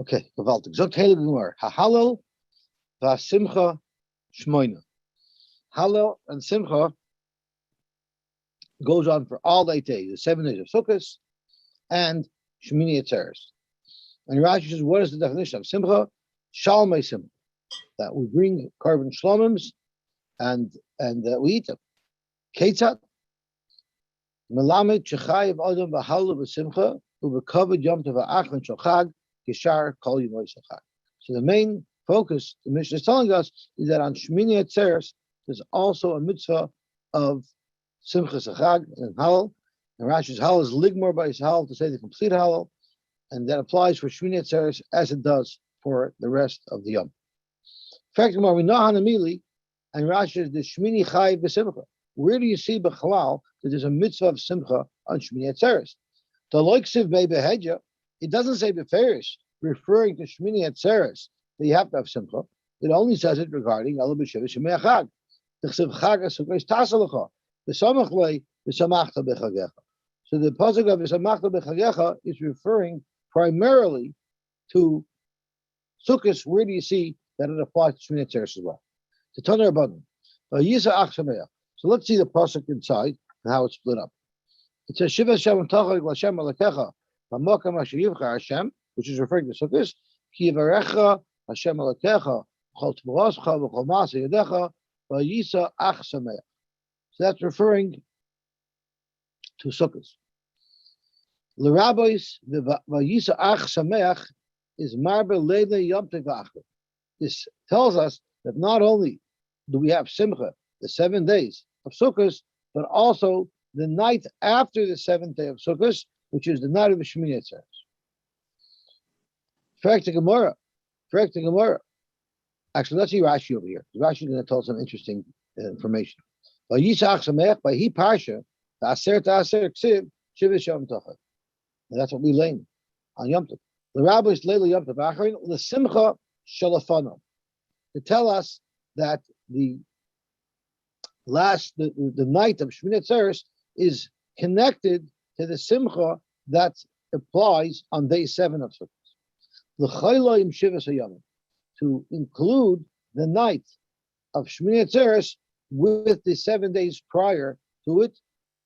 Okay, gewaltig. Zogt hele gemor. Hallel Simcha Shmoina. Hallel and Simcha goes on for all 8 days, the 7 days of Sukkot and Shmini Atzeres. And Rashi says, what is the definition of Simcha? Shalmei Simcha. That we bring carbon shlomims and we eat them. Ketzat Melamed Shechayev Adam V'Halu V'Simcha U'V'Kavod Yom Tov Ha'achron Shel Chag Kishar Kol Yimoi Shel Chag. So the main focus the Mishnah is telling us is that on Shmini Atzeres there's also a mitzvah of Simcha Chag and Halal. And Rashi's Halal is ligmor by his Halal to say the complete Halal, and that applies for Shmini Atzeres as it does for the rest of the Yom. In fact, we know Hanamili, and Rashi is the Shmini Chayiv B'Simcha. Where do you see B'Chalal that there's a mitzvah of Simcha on Shmini Atzeres? The Loiksiv Be'Behedja, it doesn't say B'Ferish, referring to Shmini Atzeres, that you have to have Simcha. It only says it regarding Elu B'Shiva Shemei Chag. T'chsev Chag HaSukkos Tasalecha, V'samach Lei, V'samachta B'Chagecha. So the pasuk of V'samachta B'Chagecha is referring primarily to Sukkos. Where do you see that it applies to Shmini Atzeres as well? To Tanur Rabbanan. So let's see the pasuk inside and how it's split up. It says Shiva Shem Tachal L'Hashem Alekecha B'Makam Asher Yivcha Hashem, which is referring to Sukkos. Ki Yivarecha Hashem Alekecha B'Chol Tvoroscha B'Chol Ma'aseh Yadecha V'Yisa Ach Sameach. So that's referring to Sukkos. L'Rabbis V'Yisa Ach Sameach is Marbe Leile Yom Tov Achron. This tells us that not only do we have Simcha, the 7 days of Sukkot, but also the night after the 7th day of Sukkot, which is the night of the Shmini Atzeres. Correct the Gemara. Actually, let's see Rashi over here. Rashi is going to tell us some interesting information. By Yisach Samech, by He Parsha, the Aser Ksiv, Shiva Shem Tachar. And that's what we learn on Yom Tov. The rabbis Leila Yom Tov Acharin, the Simcha Shalafana, to tell us that the night of Shmini Atzeres is connected to the Simcha that applies on day 7 of Sukkot. L'chayla im Shivas Hayamim, to include the night of Shmini Atzeres with the 7 days prior to it.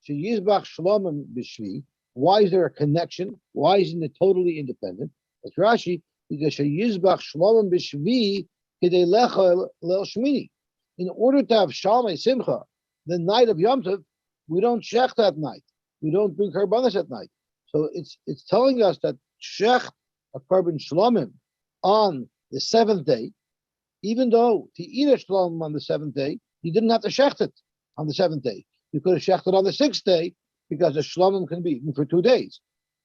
Sheyizbach Shlomim B'Shvi. Why is there a connection? Why isn't it totally independent? That's Rashi, because Sheyizbach Shlomim B'Shvi Kidei Lecha Leil Shmini. In order to have Shalmei Simcha, the night of Yom Tov, we don't shech that night. We don't bring karbanos at night. So it's telling us that shech a carbon shlomim on the 7th day, even though to eat a shlomim on the 7th day, you didn't have to shech it on the 7th day. You could have shech it on the 6th day because the shlomim can be eaten for 2 days.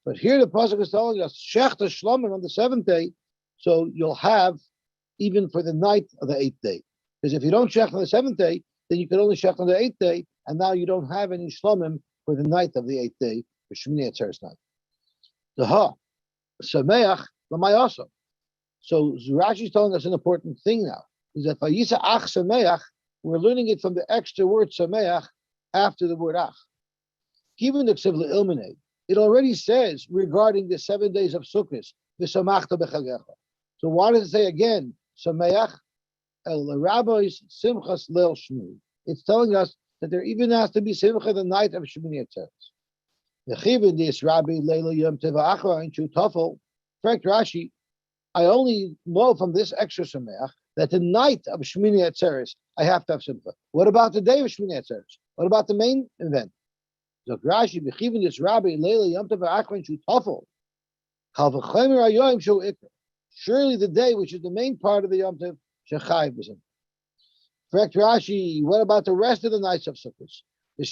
But here the pasuk is telling us shech the shlomim on the 7th day, so you'll have even for the night of the 8th day. Because if you don't shech on the 7th day, then you can only shech on the 8th day, and now you don't have any shlomim for the night of the 8th day, for Shmini Atzeres night. The ha, sameach l'mayasa. So Rashi is telling us an important thing now, is that vayisa ach sameach, we're learning it from the extra word sameach after the word ach. Given the ksiv le'ilmenei, it already says regarding the 7 days of Sukkot, v'samachta b'chagecha. So why does it say again, sameach? El rabbis simchas leil shmini. It's telling us that there even has to be simcha the night of Shmini Atzeres. The chivin this Rabbi Leila Yom Teva Achra and Shu Tafel. Correct Rashi. I only know from this extra sameach that the night of Shmini Atzeres I have to have simcha. What about the day of Shmini Atzeres? What about the main event? So Rashi the chivin this Rabbi Leila Yom Teva Achra and Shu Tafel. Chalvachemer Ayoyim Shu Ikra. Surely the day which is the main part of the Yom Tov. Correct Rashi, what about the rest of the nights of Sukkot? The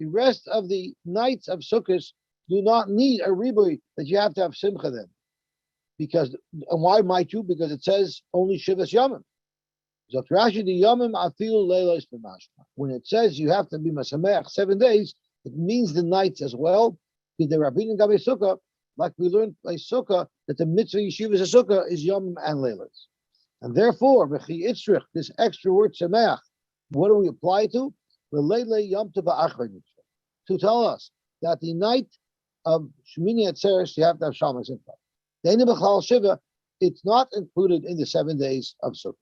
rest of the nights of Sukkot do not need a ribuy that you have to have simcha then. Because, and why might you? Because it says only Shivas Yomim. So Rashi, the Yomim afilu leilos b'mashma. When it says you have to be masameach 7 days, it means the nights as well. Because the Rabbeinu Gabe Sukkah, like we learned by Sukkah, that the mitzvah yeshivas of Sukkah is Yom and Leilas. And therefore, this extra word Sameach, what do we apply to? To tell us that the night of Shmini Atzeres, you have to have Shalmei Simcha. The Ein B'Chlal Shiva, it's not included in the 7 days of Sukkot.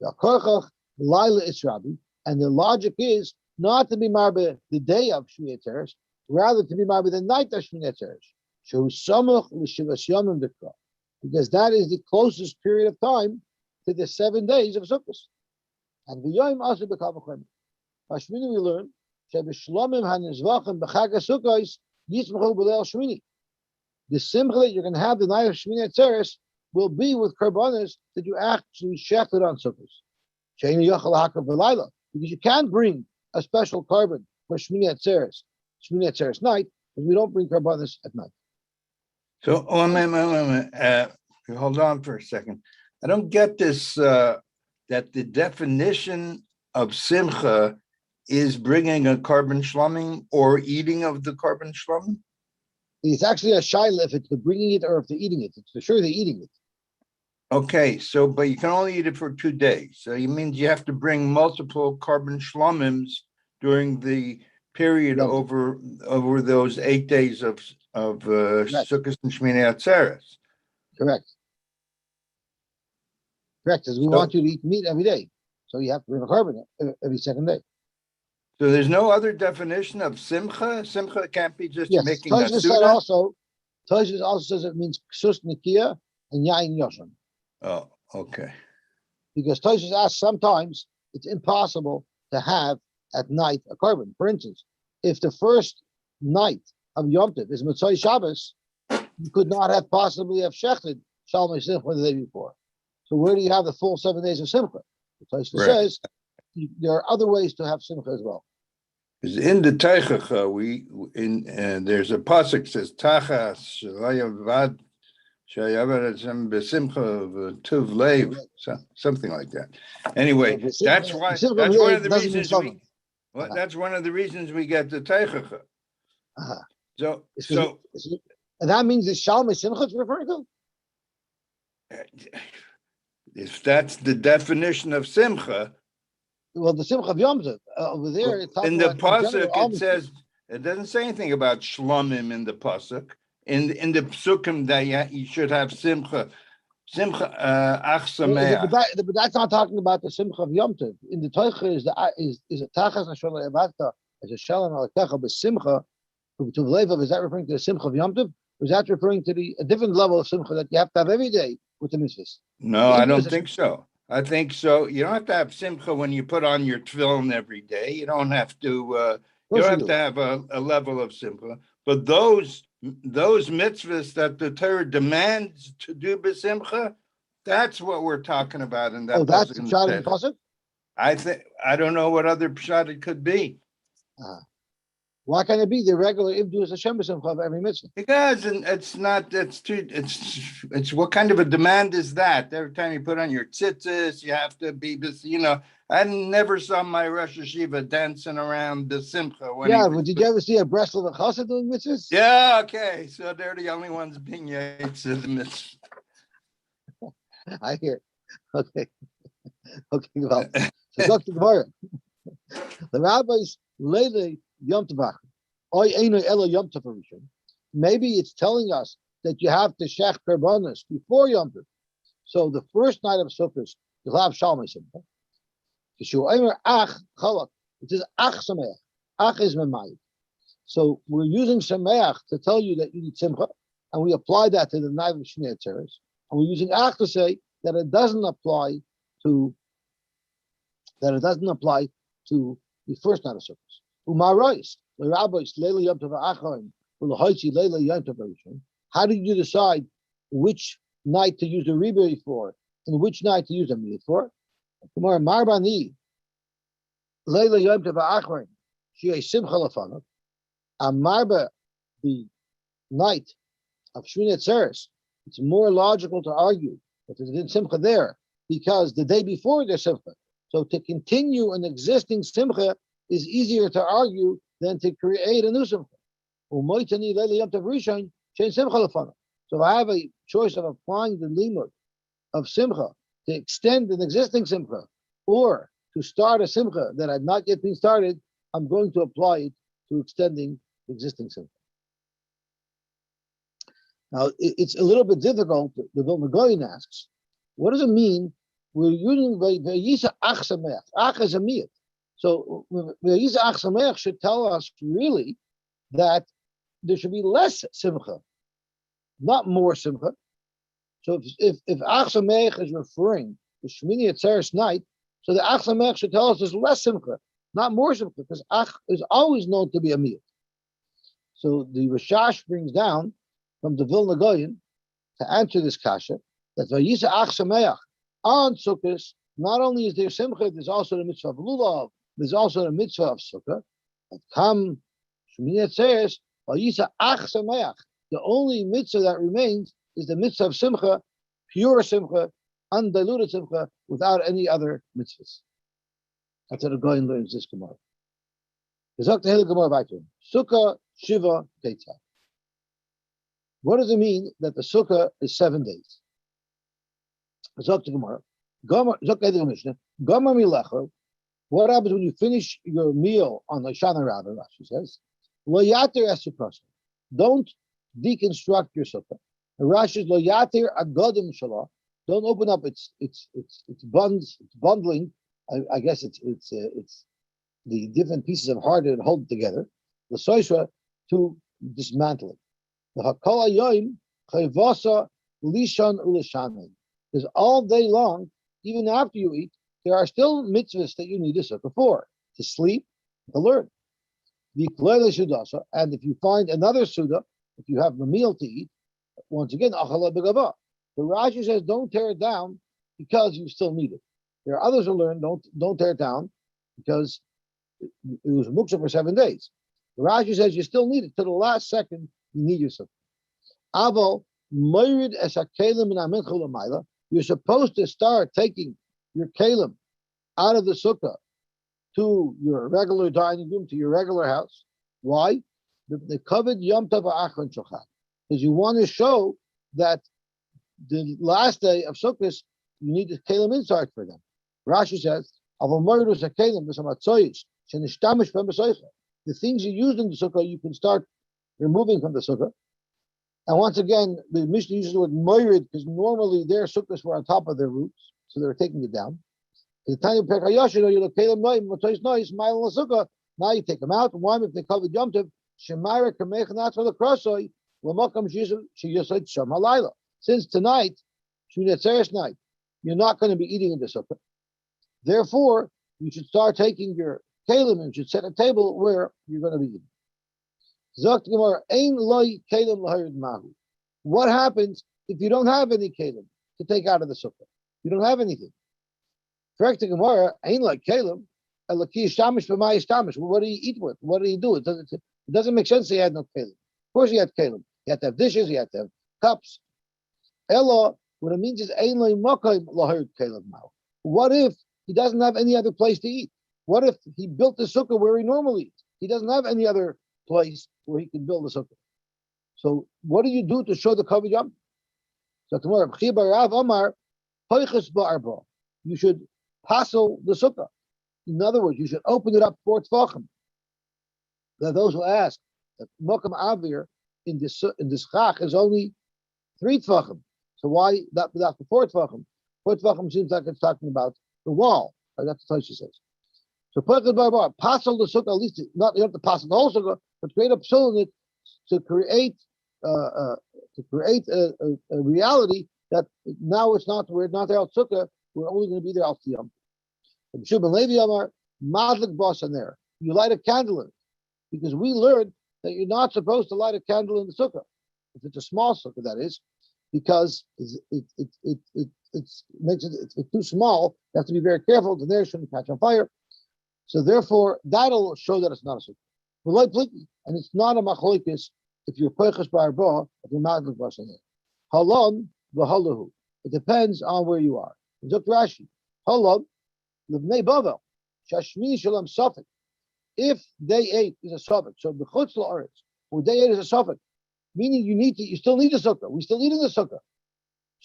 Yakorchach Laila Israbi, and the logic is not to be marbe the day of Shmini Atzeres, rather to be marbe the night of Shmini Atzeres. Shehu Samach L'Shivas Yomim B'Kra, because that is the closest period of time to the 7 days of Sukkot. And the Yom also become a Chemik. Hashmini we learn Shebishlomim HaNizvachim B'Chag HaSukkos Yismachu B'Leil Shmini. The simcha that you're going to have the night of Shmini Atzeres will be with karbanos that you actually shechted on Sukkot. She'einu yochel hakav v'layla, because you can't bring a special carbon for Shmini Atzeres night, and we don't bring karbanos at night. So, hold on for a second. I don't get this, that the definition of simcha is bringing a carbon shlomim or eating of the carbon shlomim. It's actually a shaila if it's the bringing it or if they're eating it. It's for sure they're eating it. Okay, so, but you can only eat it for 2 days. So it means you have to bring multiple carbon shlomims during the period over those 8 days of Sukkot and Shmini Atzeres. Correct. Because we want you to eat meat every day. So you have to bring a carbon every second day. So there's no other definition of simcha? Simcha can't be just making a Tosfos said also, Tosfos also says it means ksus nikia and yain yoshon. Oh, okay. Because Tosfos asks sometimes it's impossible to have at night a carbon. For instance, if the first night of Yom Tov is Motzei Shabbos, you could not have possibly have shechted Shalmei Simcha the day before. So where do you have the full 7 days of Simcha? Tosfos says there are other ways to have Simcha as well. Because in the Teichacha, there's a pasuk says Tachas Shayavad Shayavad Besimcha Tuv Lev, something like that. Anyway, that's one of the reasons that's one of the reasons we get the Teichacha. So and that means the Shalmei Simcha is referring to. If that's the definition of Simcha. Well, the Simcha of Yom Tov over there. It's in the pasuk, it says it doesn't say anything about shlomim in the pasuk. In the psukim that you should have simcha ach sameach. But that's not talking about the Simcha of Yom Tov. In the Teicha is a tachas nashol evata as a shalom alakecha b'simcha to levav. Is that referring to the Simcha of Yom Tov? Or is that referring to a different level of simcha that you have to have every day with the mitzvahs? No, I don't think so. I think so. You don't have to have simcha when you put on your tefillin every day. You don't have to. You don't have to have a level of simcha. But those mitzvahs that the Torah demands to do b'simcha, that's what we're talking about in that. Oh, that's the pshat in the pasuk? I don't know what other pshat it could be. Why can't it be the regular Ibdu Hashem b'simcha of every mitzvah? Because it's not. It's what kind of a demand is that? Every time you put on your tzitzis, you have to be. I never saw my Rosh Hashiva dancing around the simcha. But did you ever see a Breslov chassid doing mitzvahs? Yeah. Okay. So they're the only ones being yates of the mitzvah. I hear. Okay. Well, so Dr. Gemara. The rabbis lately. Yom Tov. Maybe it's telling us that you have to shech karbanos before Yom Tov. So the first night of Sukkot, you'll have Shalmei Simcha. It says ach sameach. Ach is memayit. So we're using sameach to tell you that you need Simcha, and we apply that to the night of Shmini Atzeres. And we're using ach to say that it doesn't apply to the first night of Sukkot. Umarais, the rabbis, Leila Yom Tov Acharon, Ulahaitzi Leila Yom Tov Rishon. How do you decide which night to use the rebirth for and which night to use the meat for? Tomorrow, Marbani, Leila Yom Tov Acharon, Shei Simcha Lafanav, and Marba, the night of Shmini Atzeres. It's more logical to argue that there's Simcha there because the day before there's Simcha. So to continue an existing Simcha is easier to argue than to create a new simcha. So I have a choice of applying the limud of simcha to extend an existing simcha, or to start a simcha that had not yet been started. I'm going to apply it to extending the existing simcha. Now, it's a little bit difficult. The Vilna Gaon asks, what does it mean? We're using Vayisa Ach Sameach. Ach is a miyat. So Vayisa Ach Sameach should tell us really that there should be less simcha, not more simcha. So if Ach Sameach is referring to Shmini Atzeres night, so the Ach Sameach should tell us there's less simcha, not more simcha, because Ach is always known to be a miyat. So the Rashash brings down from the Vilna Gaon to answer this kasha that Vayisa Ach Sameach on Sukkot. Not only is there simcha, there's also the mitzvah of lulav. There's also the mitzvah of sukkah. But come Shmini Atzeres Vayisa Ach Sameach. The only mitzvah that remains is the mitzvah of simcha, pure simcha, undiluted simcha, without any other mitzvahs. That's how the Gaon learns this Gemara. Sukkah Shiva Teitza. What does it mean that the sukkah is 7 days? What happens when you finish your meal on the Shana Rabbah? Rashi says, "Lo yater es sukkah." Don't deconstruct your sukkah. Rashi says, "Lo yater agodim shalah." Don't open up its buns, its bundling. I guess it's the different pieces of hardware that hold it together. The soisha to dismantle it. The hakol hayoim chayvasa lishon ulishanin. Because all day long, even after you eat, there are still mitzvahs that you need a sukkah for: to sleep, to learn. And if you find another sukkah, if you have a meal to eat, once again, achala begava. The Rashi says, don't tear it down because you still need it. There are others who learn, don't tear it down because it was muksa for 7 days. The Rashi says you still need it to the last second. You need your sukkah. Aval moirid es hakelim min amincha l'mayla. You're supposed to start taking your kalim out of the sukkah to your regular dining room, to your regular house. Why? The covered Yom Tov Achron Shochan, because you want to show that the last day of Sukkot you need the kalim inside for them. Rashi says, the things you use in the sukkah you can start removing from the sukkah. And once again, the Mishnah uses the word moirid because normally their sukkahs were on top of their roofs, so they were taking it down. Now you take them out. Why? If they covered Yom Tov, since tonight, Shmini Atzeres night, you're not going to be eating in the sukkah. Therefore, you should start taking your kalim and you should set a table where you're going to be eating. What happens if you don't have any kalim to take out of the sukkah? You don't have anything. Correct the Gemara, ain't like kalim. What do you eat with? What do you do? It doesn't make sense. He had no kalim. Of course, he had kalim. He had to have dishes. He had to have cups. Ella, what it means is ain't like makom laherd kalim now. What if he doesn't have any other place to eat? What if he built the sukkah where he normally eats? He doesn't have any other place where he can build a sukkah. So what do you do to show the kavod yom? So tomorrow, you should passel the sukkah. In other words, you should open it up 4 tefachim. There are those who ask that Mokam Avir in this chach is only 3 tefachim. So why that without the 4 tefachim? 4 tefachim seems like it's talking about the wall. That's what Tosha says. So passel the sukkah, at least not you have to passel the whole sukkah, but create a psul in it to create a reality that now we're not there al sukkah, we're only going to be there al tiyam. You light a candle in it, because we learned that you're not supposed to light a candle in the sukkah, if it's a small sukkah, that is, because it makes it's too small. You have to be very careful. The there shouldn't catch on fire. So therefore, that'll show that it's not a sukkah. And it's not a machlokes if you're peiches ba'arba, if you're madlik b'asaner. Halon v'halahu. It depends on where you are. Zok Rashi. Halon l'bnei Bavel. Shashmi shalom safek. If day 8 is a safek, so the chutz la'aretz, where day 8 is a safek, meaning you still need a sukkah. We still need in the sukkah.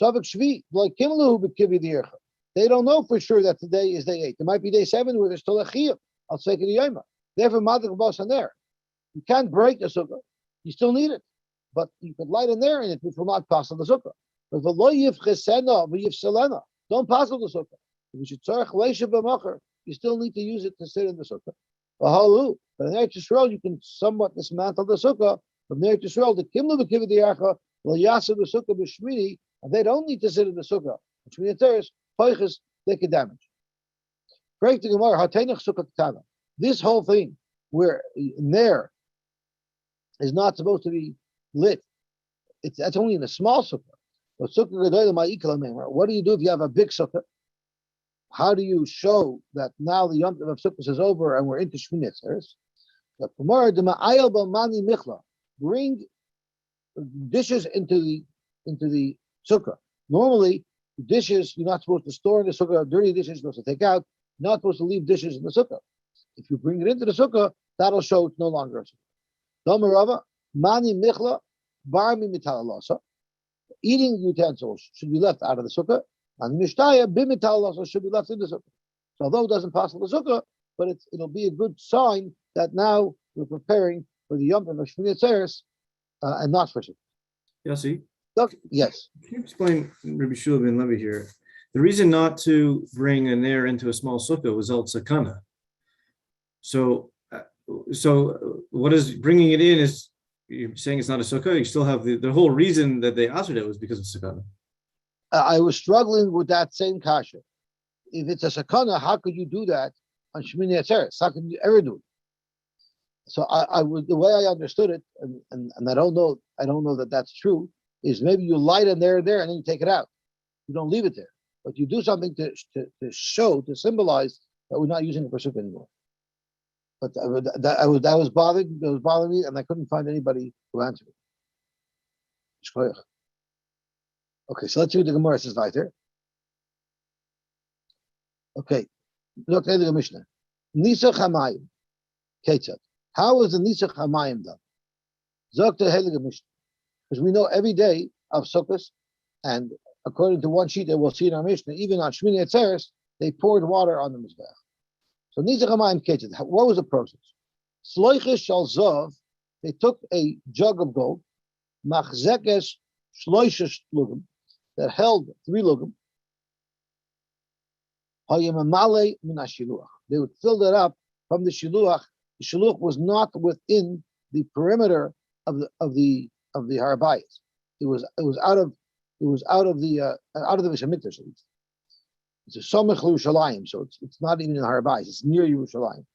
Safek shvi like kimlu b'kivi di'ercha. They don't know for sure that today is day 8. It might be day 7 where there's still a chiyuv. I'll take it a yoma. Therefore, madlik b'asaner. You can't break the sukkah. You still need it. but you could light a nair in it, which will not pass on the sukkah. But the lo yivchesena v'yivselena, don't pass on the sukkah. If you should tzarech leisha b'macher, you still need to use it to sit in the sukkah. V'halu, but in Eretz Yisrael, you can somewhat dismantle the sukkah. From Eretz Yisrael, the kimlu v'kiv diyacha will yasa the sukkah b'shmini, and they don't need to sit in the sukkah. Shmini teres peiches they can damage. Break the Gemara hatenach sukkah ketana. This whole thing where nair is not supposed to be lit, that's only in a small sukkah. But sukkah gedolah ma'ikla meimar. What do you do if you have a big sukkah? How do you show that now the Yom Tov of Sukkot is over and we're into Shmini Atzeres? The Gemara dema'ayel b'mani michla. Bring dishes into the sukkah. Normally, dishes you're not supposed to store in the sukkah. Dirty dishes you're supposed to take out. You're not supposed to leave dishes in the sukkah. If you bring it into the sukkah, that'll show it's no longer a sukkah. Domarava mani michla barmi mitalalasa. Eating utensils should be left out of the sukkah. And mishtaya bimital also should be left in the sukkah. So although it doesn't pass the sukkah, but it'll be a good sign that now we're preparing for the Yom Tov of Shmini Atzeres and not for sukkah. Yosy, Yes. can you explain Rabbi Shua ben Levi here? The reason not to bring a nair into a small sukkah was al sakana. So what is bringing it in is, you're saying it's not a sukkah? You still have the whole reason that they answered it was because of sakana. I was struggling with that same kasha. If it's a sakana, how could you do that on Shmini Atzeres? How could you ever do it? So I would, the way I understood it, and I don't know that that's true, is maybe you light it there and then you take it out. You don't leave it there, but you do something to show, to symbolize that we're not using it for sukkah anymore. But that was bothering me, and I couldn't find anybody who answered it. Okay, so let's see what the Gemara says right there. Okay, look at the Mishnah. Nisach Hamayim. Ketzat. How is the Nisach Hamayim done? Zok the Heilige Mishnah. Because we know every day of Sukkot, and according to one sheet that we'll see in our Mishnah, even on Shmini Atzeres, they poured water on the Mizbeach. So Nisach Hamayim Ketzat. What was the process? Sloiches Shal Zov. They took a jug of gold. Machzekes Shloishes Lugim. That held 3 lugim. They would fill that up from the shiluach. The shiluach was not within the perimeter of the harabayis. It was out of the Mishamikdash. It's a somech Yerushalayim, so it's not even in harabayis. It's near Yerushalayim.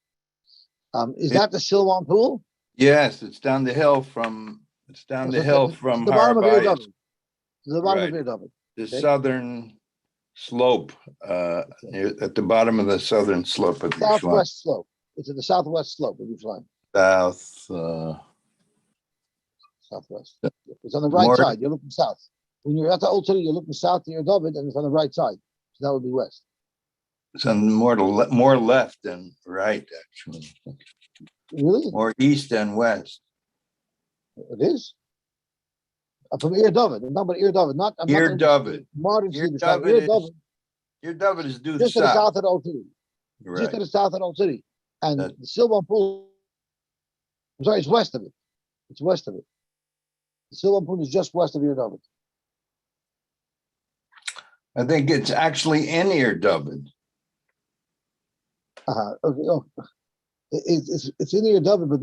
Is that the Silwan pool? Yes, it's down the hill from the bottom of Harabayis. The bottom of David. The southern slope, at the bottom of the southern slope of Yerushalayim. Southwest slope. It's at the southwest slope of Yerushalayim. Southwest. It's on the right side. You're looking south. When you're at the old city, you're looking south to your David, and it's on the right side. So that would be west. It's on more left than right, actually. Really? More east and west. It is. From Ir David, not but Ir David, not Ir David. Modern Ir Swedish. Ir David is due just south. to the south of the old city. Right. Just to the south of the old city, and the Silvan Pool. I'm sorry, it's west of it. It's west of it. The Silvan Pool is just west of Ir David. I think it's actually in Ir David. Okay. Oh, it's in Ir David, but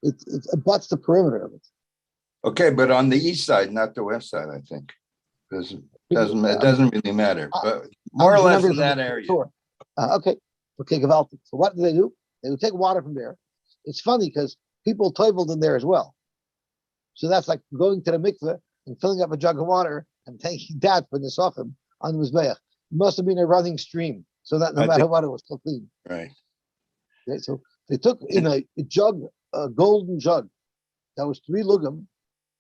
it abuts the perimeter of it. Okay, but on the east side, not the west side, I think. It doesn't really matter, but more or less in that area. Okay, gewaltig. So what do? They would take water from there. It's funny because people toiveled in there as well. So that's like going to the mikveh and filling up a jug of water and taking that for the sofim on the mizbeach. It must have been a running stream, so that no matter what, it was still clean. Right. Okay, so they took in a jug, a golden jug, that was 3 lugim.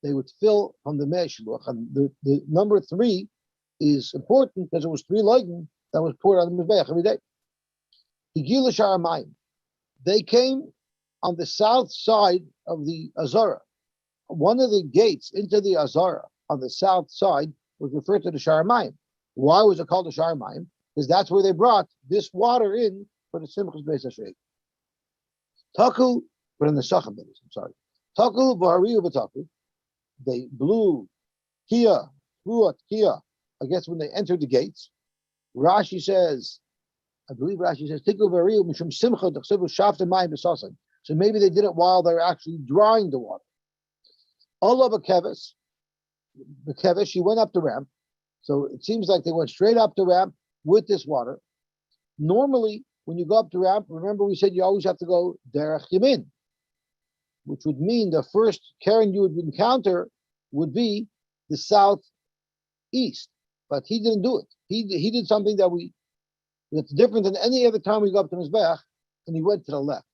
They would fill from the meshluch, and the number 3 is important because it was 3 lugim that was poured on the mizbeach every day. Higila Sharamayim. They came on the south side of the Azara. One of the gates into the Azara on the south side was referred to the Sharamayim. Why was it called the Sharamayim? Because that's where they brought this water in for the Simchas Beis Hashem. Taku, but in the Sachem, I'm sorry. Taku Bahariu Bataku. They blew Kia, Ruat Kia, I guess when they entered the gates. Rashi says, I believe Rashi says, Tiku Bahariu Mishum Simcha Tachsibu Shafta Mayim Besasan. So maybe they did it while they're actually drying the water. Allah Bakevis, she went up the ramp. So it seems like they went straight up the ramp with this water. Normally, when you go up the ramp, remember we said you always have to go derech yamin, which would mean the first Karen you would encounter would be the southeast. But he didn't do it. He did something that's different than any other time we go up to Mizbeach, and he went to the left.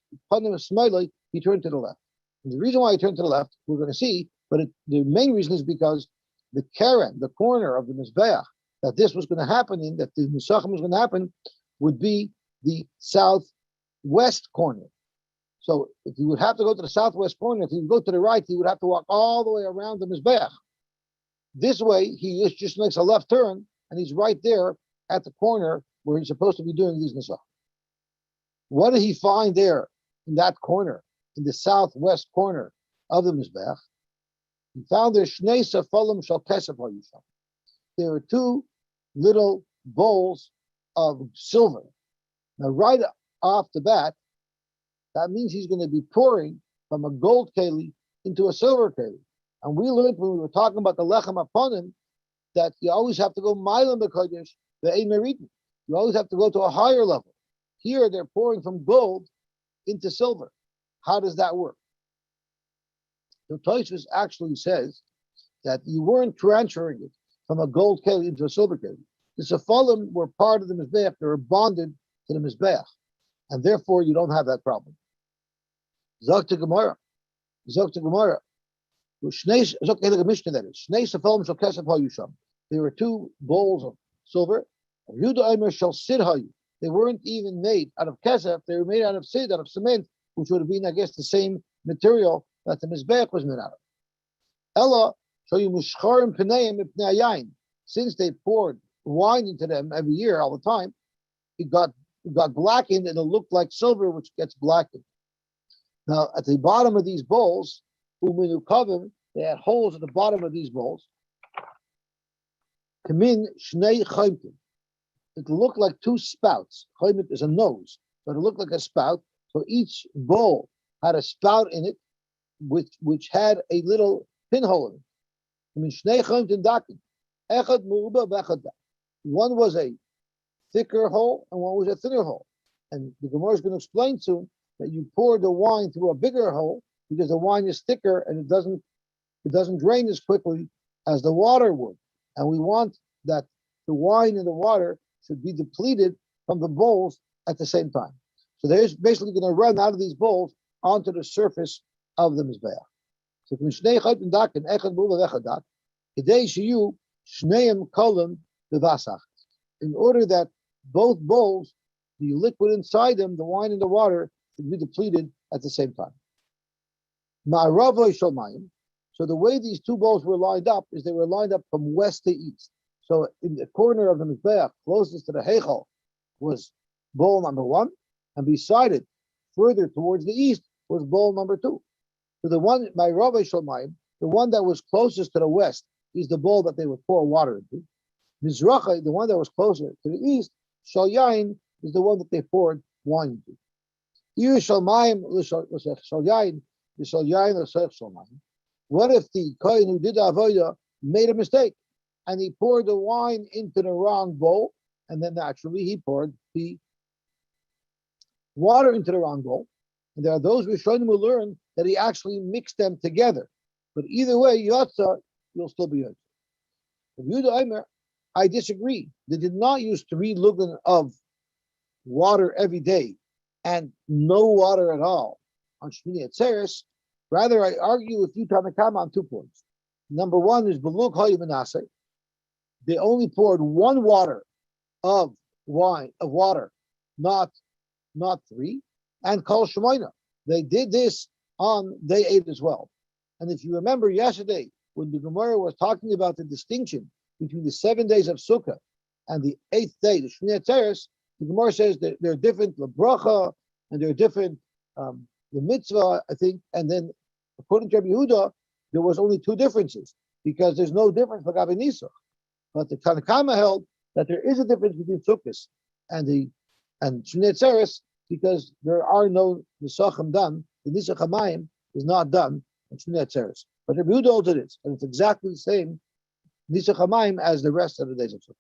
He turned to the left. And the reason why he turned to the left, we're going to see, but the main reason is because the Karen, the corner of the Mizbeach, that this was going to happen in, that the Nisachim was going to happen, would be the southwest corner. So if you would have to go to the southwest corner, if you would go to the right, he would have to walk all the way around the Mizbeach. This way, he just makes a left turn, and he's right there at the corner where he's supposed to be doing these Nisachim. What did he find there in that corner, in the southwest corner of the Mizbeach? He found there Shnei Sefalim Shal Kesef HaYisham. There are two little bowls of silver. Now, right off the bat, that means he's going to be pouring from a gold keli into a silver keli. And we learned when we were talking about the lechem aponim that you always have to go mailam b'kodesh ve'ein meritin. You always have to go to a higher level. Here, they're pouring from gold into silver. How does that work? The Tosfos actually says that you weren't transferring it from a gold keli into a silver keli. The sefalim were part of the mizbeach; they were bonded to the mizbeach, and therefore you don't have that problem. Zok to Gemara. There were two bowls of silver. They weren't even made out of kesef; they were made out of sid, out of cement, which would have been, I guess, the same material that the mizbeach was made out of. Ella, since they poured wine into them every year, all the time, it got blackened and it looked like silver, which gets blackened. Now, at the bottom of these bowls, they had holes at the bottom of these bowls. Kamin shnei chaymtim. It looked like two spouts. Chaymit is a nose, but it looked like a spout. So each bowl had a spout in it, which had a little pinhole in it. Kamin shnei chaymtim dakin. Echad mu'uba v'echad dak. One was a thicker hole and one was a thinner hole. And the Gemara is going to explain soon that you pour the wine through a bigger hole because the wine is thicker and it doesn't drain as quickly as the water would. And we want that the wine and the water should be depleted from the bowls at the same time. So they're basically going to run out of these bowls onto the surface of the mizbeach. So in order that both bowls, the liquid inside them, the wine and the water, should be depleted at the same time. So the way these two bowls were lined up is they were lined up from west to east. So in the corner of the mizbeach, closest to the heichal, was bowl number one, and beside it, further towards the east, was bowl number two. So the one that was closest to the west is the bowl that they would pour water into. Mizracha, the one that was closer to the east, shal yain, is the one that they poured wine into. What if the kohen who did the avodah made a mistake and he poured the wine into the wrong bowl, and then naturally he poured the water into the wrong bowl? And there are those Rishonim who learn that he actually mixed them together. But either way, Yotza, you'll still be Yotza. Yehuda Omer, I disagree. They did not use 3 lugan of water every day and no water at all on Shmini Atzeres. Rather, I argue with you, Tanakama, on 2 points. Number one is Beluk Hayimanase. They only poured 1 water of water, not 3. And Kol Shemoina. They did this on day 8 as well. And if you remember yesterday, when the Gemara was talking about the distinction between the 7 days of Sukkah and the 8th day, the Shmini Atzeres, the Gemara says that they're different, the bracha, and they're different, the mitzvah, I think, and then According to Rabbi Yehuda, there was only two differences because there's no difference for Gabi Nisach. But the Tanakama held that there is a difference between Sukkos and Shnei Atzeres because there are no Nisachim done. The Nisach HaMayim is not done in Shnei Atzeres. But Rabbi Yehuda holds it is, and it's exactly the same Nisach HaMayim as the rest of the days of Sukkot.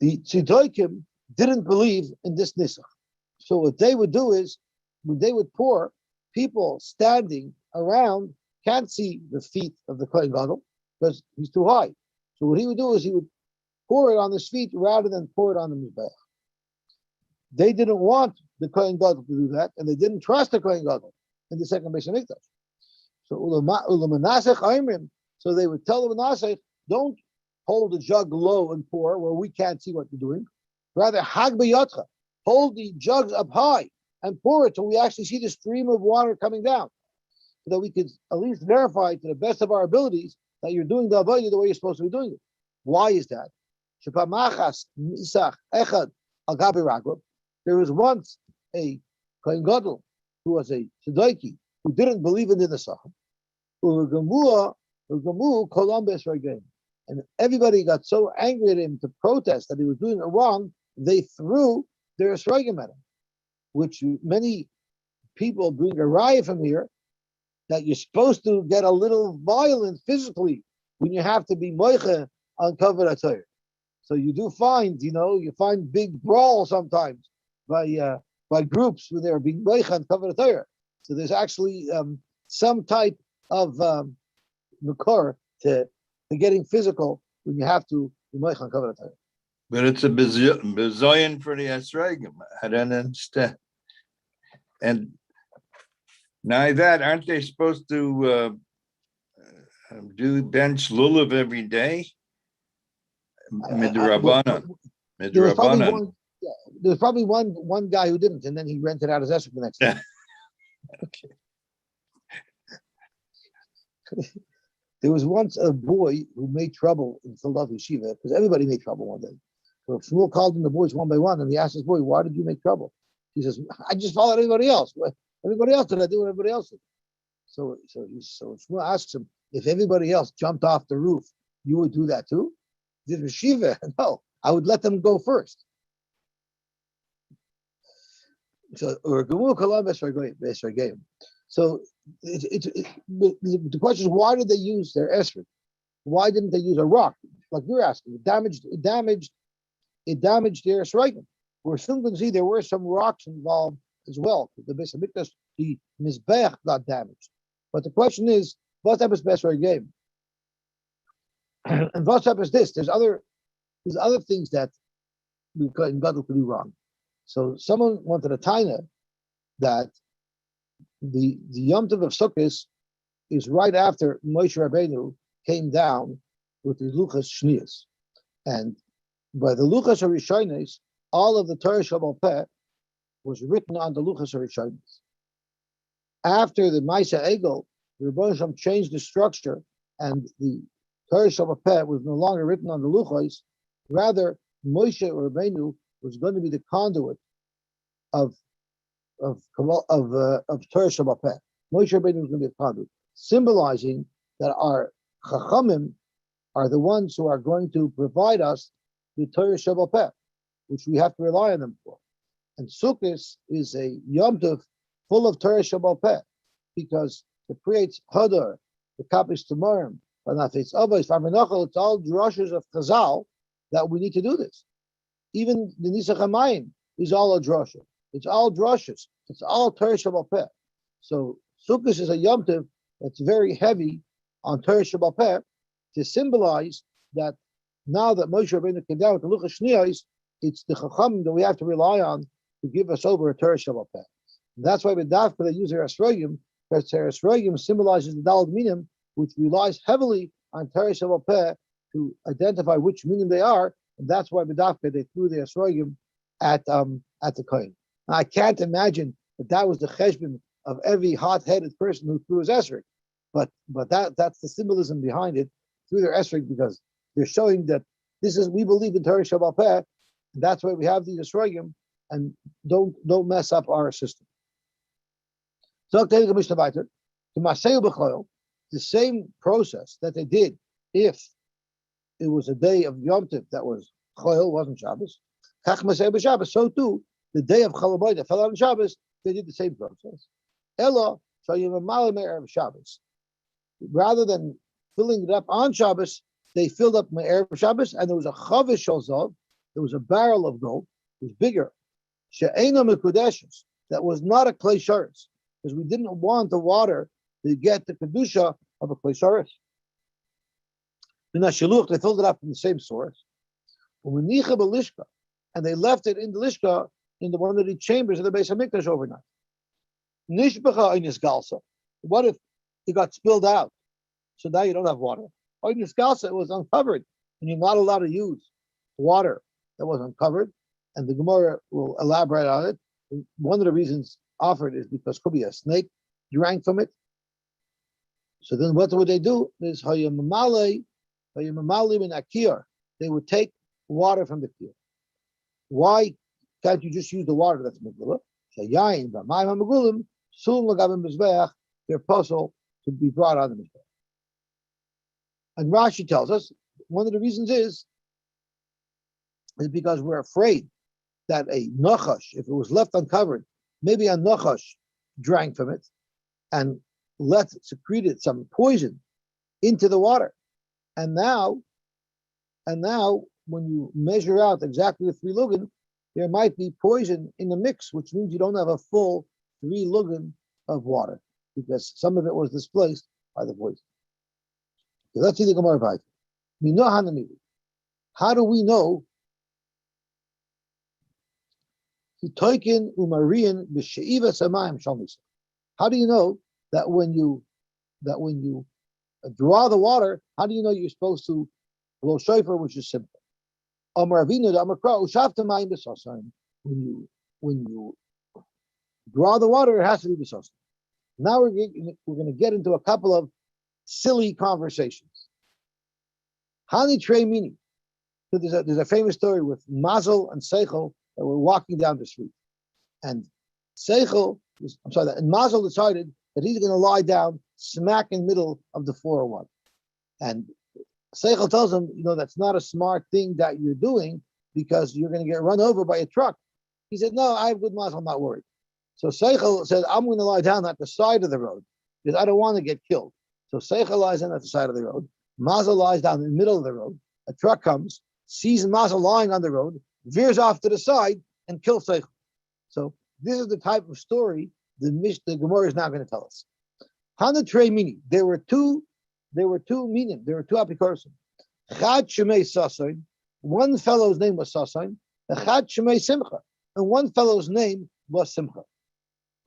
The Tzidoikim didn't believe in this Nisach. So what they would do is, when they would pour, people standing around can't see the feet of the Kohen Gadol because he's too high. So what he would do is he would pour it on his feet rather than pour it on the Mizbeach. They didn't want the Kohen Gadol to do that, and they didn't trust the Kohen Gadol in the second Beis Hamikdash. So Ulamanasech Aimrim, so they would tell the Manasech, don't hold the jug low and pour where we can't see what you're doing. Rather, Hag B'yotcha, hold the jugs up high and pour it till we actually see the stream of water coming down, so that we could at least verify to the best of our abilities that you're doing the avodah the way you're supposed to be doing it. Why is that? There was once a Kohen Gadol who was a Tzedoki who didn't believe in the Nesachim. And everybody got so angry at him to protest that he was doing it wrong, they threw their esrogim at him, which many people bring a riot from here, that you're supposed to get a little violent physically when you have to be moiche on Kavod HaTorah. So you do find, you find big brawls sometimes by groups when they're being moiche on Kavod HaTorah. So there's actually some type of makor to getting physical when you have to be moiche on Kavod HaTorah. But it's a bizoyan for the esrogim. I don't understand. And now that, aren't they supposed to do bench lulav every day? Midrabanan. There was probably one guy who didn't, and then he rented out his esrog the next day. Okay. There was once a boy who made trouble in Philadelphia Yeshiva, because everybody made trouble one day. So Shmuel called him the boys one by one, and he asked his boy, "Why did you make trouble?" He says, "I just followed everybody else. Everybody else did. I do what everybody else did." So Shmuel asks him, "If everybody else jumped off the roof, you would do that too?" He says, "Yeshiva, no, I would let them go first." So So the question is, why did they use their esrog? Why didn't they use a rock? Like you're asking, it damaged their esrogim. We're soon going to see there were some rocks involved as well. The Beis Hamikdash, the Mizbeach got damaged. But the question is, what type of esrogim? And what type is this? There's other things that we could do wrong. So someone wanted a taina that the Yom Tov of Sukkot is right after Moshe Rabbeinu came down with the Luchas Shnias. And by the Luchas HaRishonos, all of the Torah Sheba'al Peh was written on the Luchas HaRishonos. After the Maisa Egel, the Rebbeinu Shem changed the structure, and the Torah Sheba'al Peh was no longer written on the Luchos. Rather, Moshe Rabbeinu was going to be the conduit of Torah Sheba'al Peh. Moshe Rabbeinu was going to be a conduit, symbolizing that our Chachamim are the ones who are going to provide us the Torah Sheba'al Peh, which we have to rely on them for. And Sukkot is a Yom Tov full of Torah Sheba'al Peh, because it creates Hadar, the Kapis Tamarim, it's all drushes of Chazal that we need to do this. Even the Nisach HaMayim is all a drusha. It's all drushes. It's all Torah Sheba'al Peh. So Sukkot is a Yom Tov that's very heavy on Torah Sheba'al Peh to symbolize that now that Moshe Rabbeinu came down with the Luchas Shniyos, it's the Chacham that we have to rely on to give us over a Torah Sheba'al Peh. And that's why with Dafka they use their esrogim, because their esrogim symbolizes the Daled Minim, which relies heavily on Torah Sheba'al Peh to identify which minim they are, and that's why with Dafka they threw the esrogim at the Kohen. Now, I can't imagine that was the cheshbon of every hot-headed person who threw his esrog, but that's the symbolism behind it, through their esrog, because they're showing that we believe in Torah Sheba'al Peh, and that's why we have these esrogim, and don't mess up our system. So the same process that they did if it was a day of Yom Tov that was Choil, wasn't Shabbos. So too, the day of Chalabai that fell out on Shabbos, they did the same process. Ella, Shabbos. Rather than filling it up on Shabbos, they filled up Me'erev Shabbos, and there was a Chavish Shozov, there was a barrel of gold, it was bigger. She'ena Mekudeshes, that was not a Klei Sharis, because we didn't want the water to get the Kedusha of a Klei Sharis. In Shiluch, they filled it up from the same source. And they left it in the Lishka, in one of the chambers of the Beis HaMikdash overnight. Nishbecha Einis Galsa. What if it got spilled out? So now you don't have water. Einis Galsa, it was uncovered, and you're not allowed to use water that was uncovered. And the Gemara will elaborate on it. One of the reasons offered is because could be a snake drank from it. So then what would they do? Is Hayamamale in Akir. They would take water from the Kir. Why can't you just use the water that's Megillah? They're puzzled to be brought on the Mizbeach. And Rashi tells us one of the reasons is because we're afraid that a Nachash, if it was left uncovered, maybe a Nachash drank from it and secreted some poison into the water. And now, when you measure out exactly the 3 lugan, there might be poison in the mix, which means you don't have a full 3 lugan of water, because some of it was displaced by the poison. So let's see the Gemara Bite. How do we know? How do you know that when you draw the water, how do you know you're supposed to blow shofar, which is simple? When you draw the water, it has to be besosam. Now we're going to get into a couple of silly conversations. Hani trei mini. So there's a famous story with Mazel and Seichel that were walking down the street, and Mazel decided that he's going to lie down smack in the middle of the 401. And Seichel tells him, that's not a smart thing that you're doing because you're going to get run over by a truck. He said, no, I have good mazel, I'm not worried. So Seichel said, I'm going to lie down at the side of the road because I don't want to get killed. So Seichel lies down at the side of the road. Mazel lies down in the middle of the road. A truck comes, sees Mazel lying on the road, veers off to the side, and kills Seichel. So this is the type of story the Gemara is now going to tell us. Hana Trei Mini. There were two meaning. There were two apikosim. Chad Shemei Sasain. One fellow's name was Sasain. Chad Shemei Simcha. And one fellow's name was Simcha.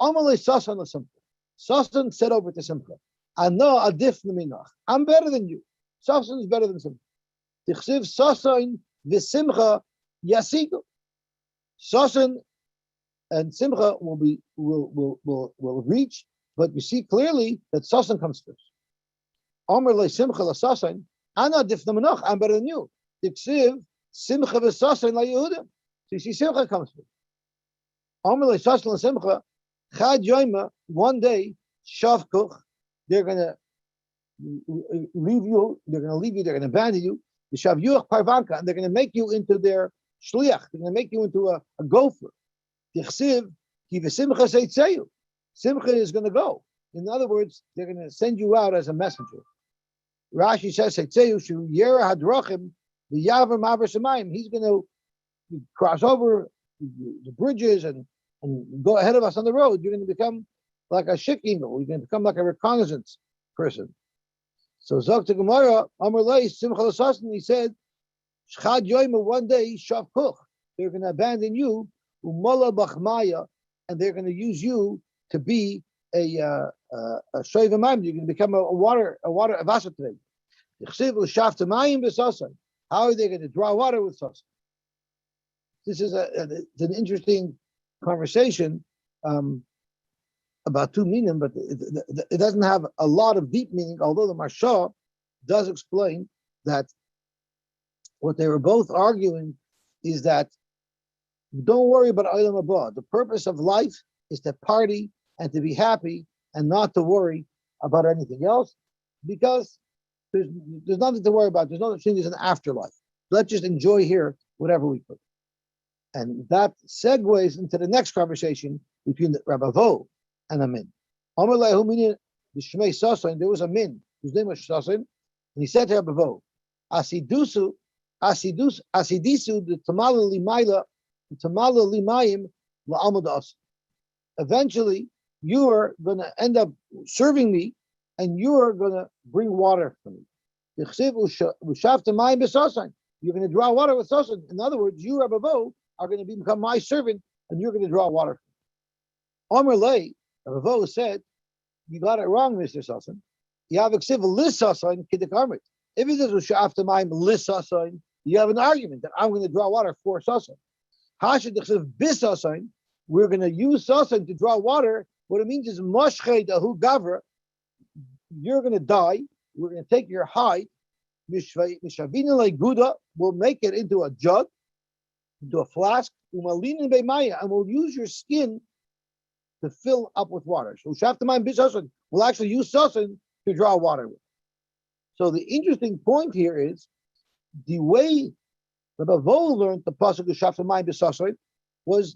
Amalei Sasain was Simcha. Sasain said over to Simcha, Ano adif neminach. I'm better than you. Sasain is better than Simcha. Tichsiv Sasain v'Simcha yasigu. Sasain and Simcha will reach, but you see clearly that Sasain comes first. Amar le Simcha la Sasain, Ana difna menach, I'm better than you. Tiksiv Simcha v'Sasain la Yehudim. So you see Simcha comes first. Amar le Sasain la Simcha, Chad Yoima, one day, Shavkuch, they're going to leave you, they're going to abandon you, the Shavyuch Parvanka, and they're going to make you into their shliach, they're going to make you into a gopher. Tiksiv, ki v'Simcha seitzeyu. Simcha is going to go. In other words, they're going to send you out as a messenger. Rashi says, he's going to cross over the bridges and go ahead of us on the road. You're going to become like a shiking, or you're going to become like a reconnaissance person. So Zok to Gemara, Amar Lei, Simcha L'Sasin, he said, Shchad Yoima, one day, Shav Kuch, they're going to abandon you, Umala Bachmaya, and they're going to use you to be a shoyv'mayim. You're going to become a vasa today. How are they going to draw water with sasan? This is an interesting conversation about two meaning, but it doesn't have a lot of deep meaning. Although the Marsha does explain that what they were both arguing is that don't worry about Olam Haba. The purpose of life is to party and to be happy and not to worry about anything else, because there's nothing to worry about. There's no such thing as an afterlife. Let's just enjoy here whatever we could. And that segues into the next conversation between the Rabbi Vo and a min. There was a min whose name was Sasan, and he said to Rabbi Vo, Asidisu, the Tamala Limaila, the Tamala Limayim, La'amadas. Eventually, you are going to end up serving me, and you are going to bring water for me. You're going to draw water with Sasan. In other words, you, Rabbi Vo, are going to become my servant, and you're going to draw water. Omer Lei, Rabbi Vo said, you got it wrong, Mr. Sasan. You have eksiv lis Sasan kidikarmit. If it is ushafta ma'im lis Sasan, you have an argument that I'm going to draw water for Sasan. Hashid eksiv bis Sasan, we're going to use Sasan to draw water. What it means is moshched ahu gavra. You're going to die. We're going to take your hide. Mishavina leguda. We'll make it into a jug, into a flask, and we'll use your skin to fill up with water. So we'll actually use sasan to draw water with. So the interesting point here is the way Rabbi Vo learned the pasuk of Shaftamayim b'sasan was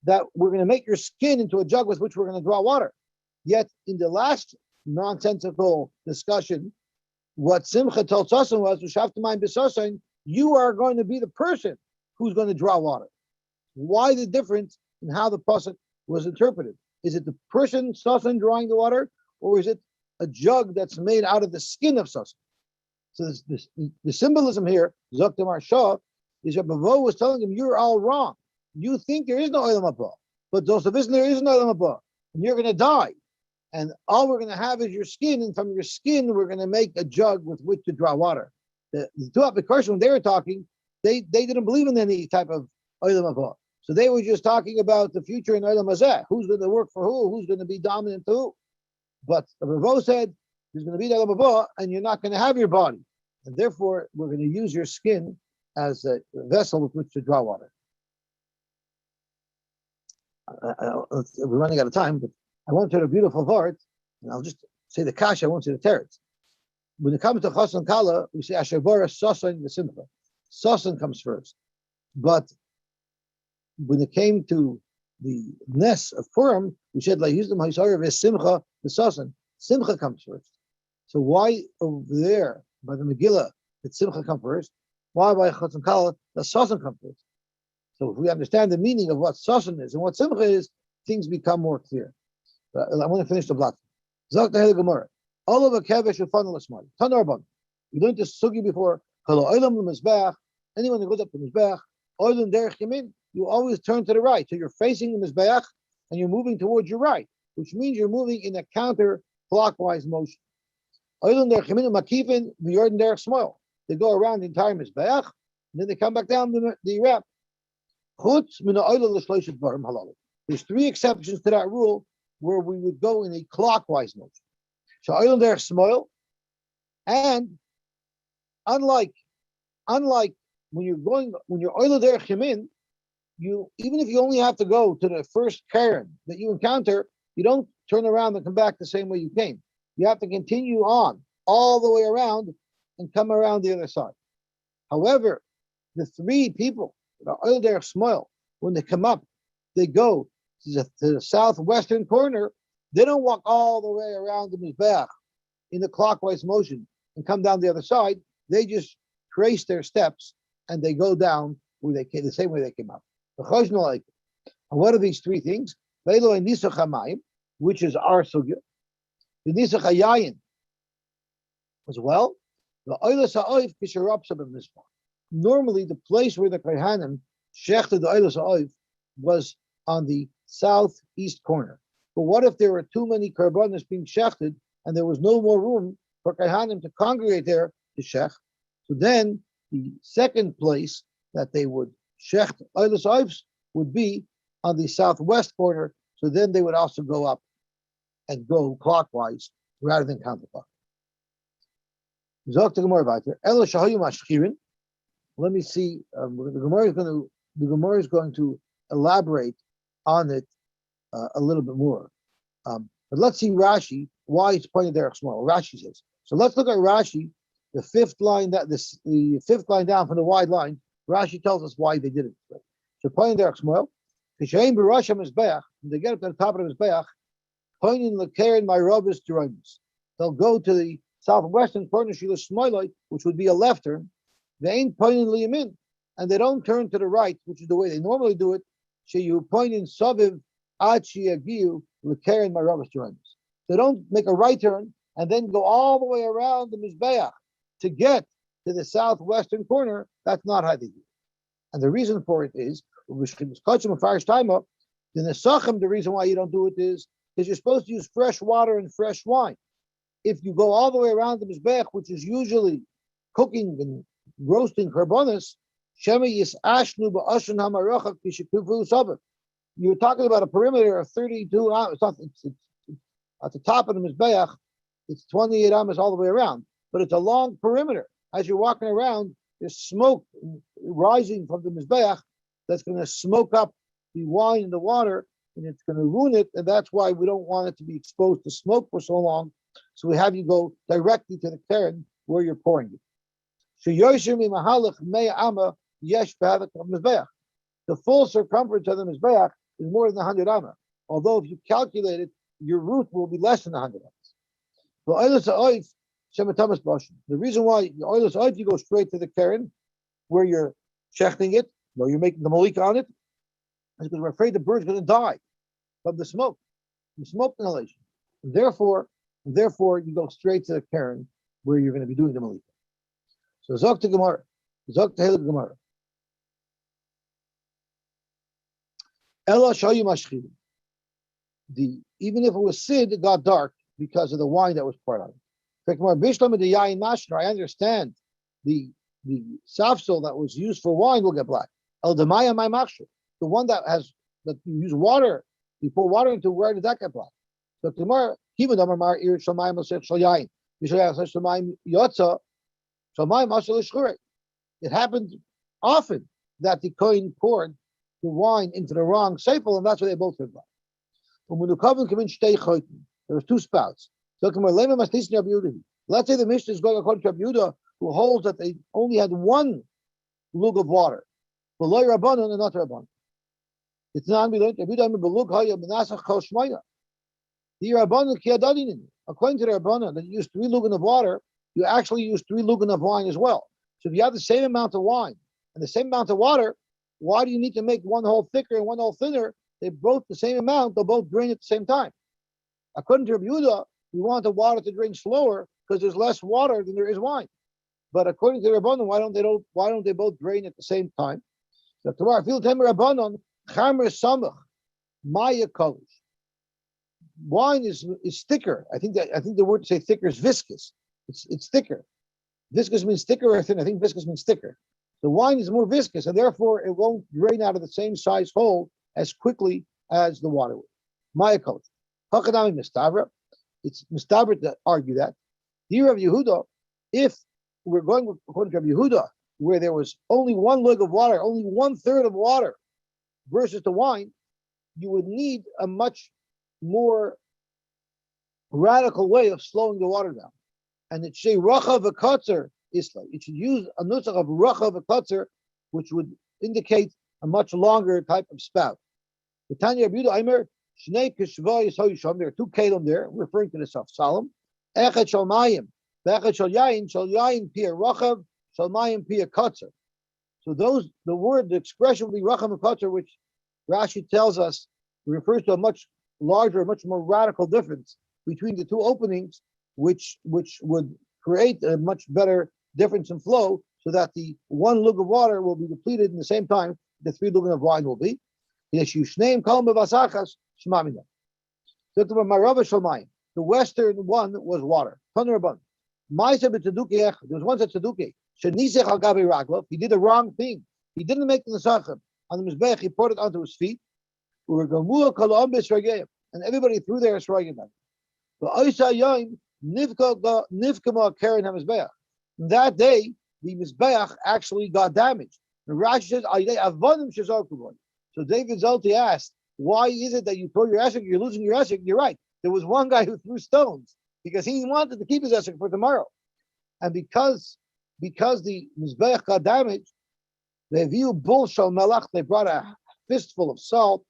that we're going to make your skin into a jug with which we're going to draw water. Yet in the last nonsensical discussion, what Simcha told Sasan was Shaftamayim b'sasan, you are going to be the person who's going to draw water. Why the difference in how the pasuk was interpreted? Is it the person Sasan drawing the water, or is it a jug that's made out of the skin of Sasan? So the symbolism here, Zoktamar Shah, is that Bavo was telling him, you're all wrong. You think there is no Olam Haba, but Joseph isn't, there is no Olam Haba, and you're going to die. And all we're going to have is your skin, and from your skin, we're going to make a jug with which to draw water. The two applications, when they were talking, they didn't believe in any type of Olam Haba. So they were just talking about the future in Olam Hazeh. Who's going to work for who's going to be dominant to who. But Ravo said, there's going to be Olam Haba, and you're not going to have your body. And therefore, we're going to use your skin as a vessel with which to draw water. We're running out of time, but I want to do a beautiful part, and I'll just say the kasha, I won't say the teretz. When it comes to Chassan Kala, we say Asher-Bora Sasan the Simcha. Sasan comes first. But when it came to the Nes of Purim, we said like Yisdom Haisar Simcha the Sasan. Simcha comes first. So why over there by the Megillah did Simcha come first? Why by Chassan Kala does Sasan come first? So if we understand the meaning of what Sasan is and what Simcha is, things become more clear. I want to finish the block. Zok the Gemara. All of a kevesh of funnel is smart. Tanarban. We learned this sugi before. Anyone who goes up to Mizbeach, oilam derech yamin, you always turn to the right. So you're facing the Mizbeach and you're moving towards your right, which means you're moving in a counter-clockwise motion. Oilam derech yamin makifin v'yordan derech small. They go around the entire Mizbeach and then they come back down the ramp. There's three exceptions to that rule where we would go in a clockwise motion. So oilam derech small, and unlike when you're oilam derech yamin, you even if you only have to go to the first Karen that you encounter, you don't turn around and come back the same way you came. You have to continue on all the way around and come around the other side. However, the three people that are oilam derech small, when they come up, they go to the southwestern corner. They don't walk all the way around the Mizbeach in the clockwise motion and come down the other side. They just trace their steps and they go down where they came, the same way they came up. And what are these three things? Which is our sugya. The nisach hayayin as well. Normally, the place where the Kohanim shechted the oilas ha'oif was on the southeast corner. But what if there were too many karbanos being shechted and there was no more room for Kohanim to congregate there to shech? So then the second place that they would shecht oilas ha'oifs would be on the southwest corner. So then they would also go up and go clockwise rather than counterclockwise. Let me see. The Gemara is going to elaborate on it a little bit more. But let's see Rashi, why it's pointing derech small. Rashi says. So let's look at Rashi, the fifth line the fifth line down from the wide line. Rashi tells us why they did it. So pointing derech small. Kishayin b'Rosh HaMizbeach, when they get up to the top of the Mizbeach, pointing l'keren my robus teronis. They'll go to the southwestern corner, Shila Shmoiloi, which would be a left turn. They ain't pointing liyamin, and they don't turn to the right, which is the way they normally do it. So you point in Saviv Ad Shiagiu l'keren my robus teronis. They don't make a right turn and then go all the way around the Mizbeach to get to the southwestern corner. That's not how they do it. And the reason for it is, the Nesachim, the reason why you don't do it is because you're supposed to use fresh water and fresh wine. If you go all the way around the Mizbech, which is usually cooking and roasting karbonis, you're talking about a perimeter of 32 amas. It's at the top of the Mizbech, it's 28 amas all the way around, but it's a long perimeter. As you're walking around, there's smoke rising from the Mizbeach that's going to smoke up the wine and the water, and it's going to ruin it, and that's why we don't want it to be exposed to smoke for so long. So we have you go directly to the keren where you're pouring it. So the full circumference of the Mizbeach is more than 100 amma. Although if you calculate it, your root will be less than 100 ammas. The reason why you go straight to the keren where you're shechting it, where you're making the malika on it, is because we're afraid the bird's going to die from the smoke inhalation. And therefore, you go straight to the keren where you're going to be doing the malika. So zok to Gemara, zok to Hilel Gemara. Ela shayu mashchirim. Even if it was sid, it got dark because of the wine that was poured on it. I understand the safsel that was used for wine will get black. El demaya my machshir. The one that you use water, you pour water into, where did that get black? So tomorrow, it happened often that the kohen poured the wine into the wrong seifel, and that's why they both went black. There was two spouts. So let's say the Mishnah is going according to Rabbi Yehuda, who holds that they only had one lug of water. But loy rabbanon and not rabbanon. It's not Rabbi Yehuda belug haya benasach kol shmaya. The rabbanon kiyadadinin. According to the rabbanon, that you use 3 lugan of water, you actually use 3 lugan of wine as well. So if you have the same amount of wine and the same amount of water, why do you need to make one hole thicker and one hole thinner? They're both the same amount. They'll both drain at the same time. According to Rabbi Yehuda, we want the water to drain slower because there's less water than there is wine. But according to the Rabbanon, why don't they both drain at the same time? So tomorrow, feel temer Rabbanon, chamer samach, maya kolish. Wine is thicker. I think the word to say thicker is viscous. It's thicker. Viscous means thicker or thin. I think viscous means thicker. The wine is more viscous, and therefore it won't drain out of the same size hole as quickly as the water would. Maya kolish. Hakadami mistabra. It's mistabra to argue that. Dear Rabbi Yehuda, if we're going according to Rabbi Yehuda, where there was only one lug of water, only 1/3 of water versus the wine, you would need a much more radical way of slowing the water down. And it should say rachav v'katzer isla. It should use a nusach of rachav v'katzer, which would indicate a much longer type of spout. The Tanya Rabbi Yehuda Aimer, Shnei kishva yisham. There are 2 kelim there, referring to the Solemn. Echad shal mayim, v'echad shal yayin pia rachav, shal mayim pia katzer. So the expression will be rachav and katzer, which Rashi tells us refers to a much larger, much more radical difference between the 2 openings, which would create a much better difference in flow, so that the 1 lug of water will be depleted in the same time the 3 lug of wine will be. The western one was water. There was one at Tzeduke. He did the wrong thing. He didn't make the nesachim on the mizbech. He poured it onto his feet. And everybody threw their esrogim at him. That day, the mizbeach actually got damaged. And Rashi says, so David Zolti asked, why is it that you throw your esrog, you're losing your esrog? You're right. There was one guy who threw stones because he wanted to keep his esrog for tomorrow. And because the Mizbeach got damaged, they view bull shal melach, they brought a fistful of salt,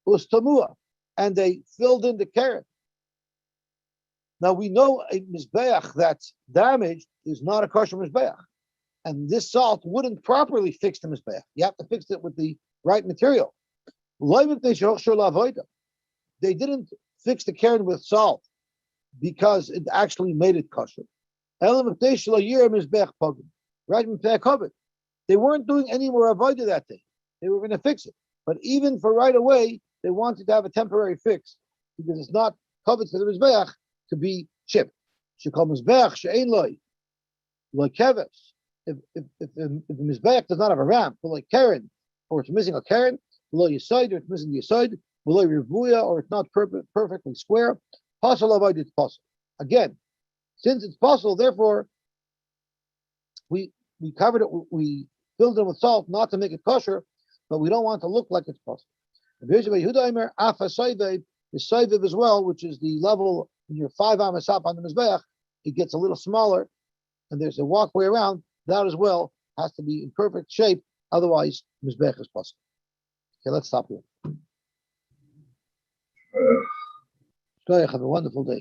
ustamua, and they filled in the carrot. Now we know a Mizbeach that's damaged is not a kosher Mizbeach. And this salt wouldn't properly fix the Mizbeach. You have to fix it with the right material. They didn't fix the carrot with salt because it actually made it kosher. They weren't doing any more avodah that day. They were going to fix it. But even for right away, they wanted to have a temporary fix because it's not covered for the Mizbeach to be chipped. If the Mizbeach does not have a ramp, but like Karen, or it's missing a Karen, below your side, or it's missing your side, below your vuya, or it's not perfectly square, possible avoid it's possible. Again, since it's possible, therefore, we covered it, we filled it with salt, not to make it kosher, but we don't want to look like it's possible. The Saiviv as well, which is the level when you're 5 amas up on the Mizbeach, it gets a little smaller, and there's a walkway around. That as well has to be in perfect shape, otherwise Mizbeach is possible. Okay, let's stop here. Have a wonderful day.